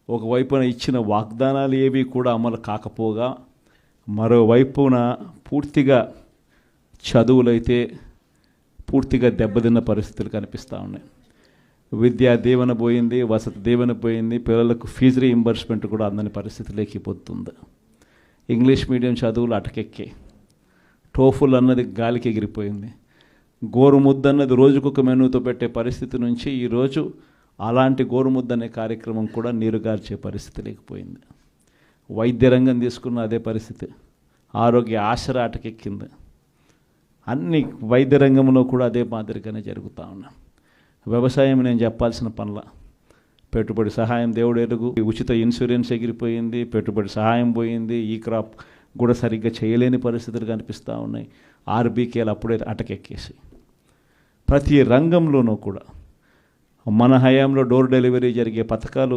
ఒకవైపున ఇచ్చిన వాగ్దానాలు ఏవి కూడా అమలు కాకపోగా, మరోవైపున పూర్తిగా చదువులైతే పూర్తిగా దెబ్బతిన్న పరిస్థితులు కనిపిస్తూ ఉన్నాయి. విద్యా దీవెన పోయింది, వసతి దీవెన పోయింది, పిల్లలకు ఫీజు రీయింబర్స్మెంట్ కూడా అందని పరిస్థితిలోకి పోతుంది. ఇంగ్లీష్ మీడియం చదువులు అటకెక్కే, టోఫుల్ అన్నది గాలికి ఎగిరిపోయింది. గోరుముద్ద అన్నది రోజుకొక మెనూతో పెట్టే పరిస్థితి నుంచి ఈరోజు అలాంటి గోరుముద్ద అనే కార్యక్రమం కూడా నీరుగార్చే పరిస్థితి లేకపోయింది. వైద్య రంగం తీసుకున్న అదే పరిస్థితి, ఆరోగ్య ఆసరా అటకెక్కింది. అన్ని వైద్య రంగంలో కూడా అదే మాదిరిగానే జరుగుతూ ఉన్నాయి. వ్యవసాయం నేను చెప్పాల్సిన పనుల, పెట్టుబడి సహాయం దేవుడు ఎరుగు, ఉచిత ఇన్సూరెన్స్ ఎగిరిపోయింది, పెట్టుబడి సహాయం పోయింది, ఈ క్రాప్ కూడా సరిగ్గా చేయలేని పరిస్థితులు కనిపిస్తూ ఉన్నాయి. ఆర్బీకేలు అప్పుడే అటకెక్కేసి ప్రతి రంగంలోనూ కూడా మన హయాంలో డోర్ డెలివరీ జరిగే పథకాలు